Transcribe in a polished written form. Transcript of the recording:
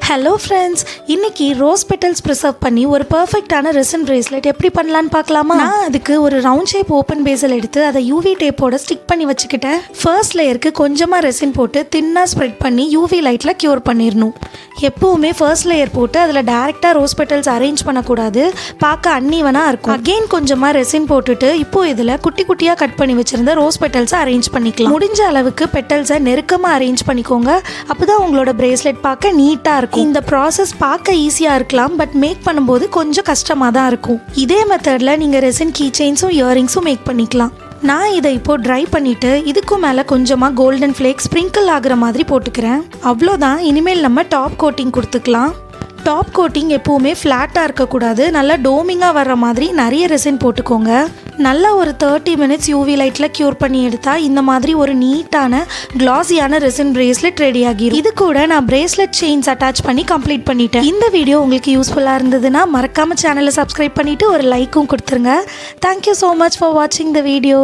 Hello friends, இன்னைக்கு rose petals preserve பண்ணி ஒரு பர்ஃபெக்டான ரெசின் பிரேஸ்லெட் எப்படி பண்ணலான்னு பார்க்கலாமா? நான் அதுக்கு ஒரு ரவுண்ட் ஷேப் ஓப்பன் பேஸில் எடுத்து அதை யூவி டேப்போட ஸ்டிக் பண்ணி வச்சுக்கிட்டேன். ஃபர்ஸ்ட் லேயருக்கு கொஞ்சமாக ரெசின் போட்டு தின்னாக ஸ்ப்ரெட் பண்ணி யூவி லைட்டில் க்யூர் பண்ணிடணும். எப்போவுமே ஃபர்ஸ்ட் லேயர் போட்டு அதில் டேரெக்டாக ரோஸ் பெட்டல்ஸ் அரேஞ்ச் பண்ணக்கூடாது, பார்க்க அன்ஈவனாக இருக்கும். அகெயின் கொஞ்சமாக ரெசின் போட்டுட்டு இப்போ இதில் குட்டி குட்டியாக கட் பண்ணி வச்சுருந்த ரோஸ் பெட்டல்ஸை அரேஞ்ச் பண்ணிக்கலாம். முடிஞ்ச அளவுக்கு பெட்டல்ஸை நெருக்கமாக அரேஞ்ச் பண்ணிக்கோங்க, அப்போ தான் உங்களோட பிரேஸ்லெட் பார்க்க நீட்டாக இருக்கும். இந்த ப்ராசஸ் பார்க்க ஈஸியாக இருக்கலாம், பட் மேக் பண்ணும்போது கொஞ்சம் கஷ்டமாக தான் இருக்கும். இதே மெத்தடில் நீங்கள் ரெசின் கீ செயின்ஸும் இயரிங்ஸும் மேக் பண்ணிக்கலாம். நான் இதை இப்போது ட்ரை பண்ணிவிட்டு இதுக்கும் மேலே கொஞ்சமாக கோல்டன் ஃப்ளேக்ஸ் ஸ்ப்ரிங்கிள் ஆகிற மாதிரி போட்டுக்கிறேன். அவ்வளோதான். இனிமேல் நம்ம டாப் கோட்டிங் கொடுத்துக்கலாம். டாப் கோட்டிங் எப்போவுமே ஃப்ளாட்டாக இருக்கக்கூடாது, நல்லா டோமிங்காக வர்ற மாதிரி நிறைய ரெசின் போட்டுக்கோங்க. நல்லா ஒரு 30 மினிட்ஸ் யூவி லைட்டில் க்யூர் பண்ணி எடுத்தால் இந்த மாதிரி ஒரு நீட்டான கிளாஸியான ரெசின் பிரேஸ்லெட் ரெடி ஆகிடும். இது கூட நான் பிரேஸ்லெட் செயின்ஸ் அட்டாச் பண்ணி கம்ப்ளீட் பண்ணிட்டேன். இந்த வீடியோ உங்களுக்கு யூஸ்ஃபுல்லாக இருந்ததுன்னா மறக்காமல் சேனலை சப்ஸ்கிரைப் பண்ணிவிட்டு ஒரு லைக்கும் கொடுத்துருங்க. தேங்க்யூ ஸோ மச் ஃபார் வாட்சிங் த வீடியோ.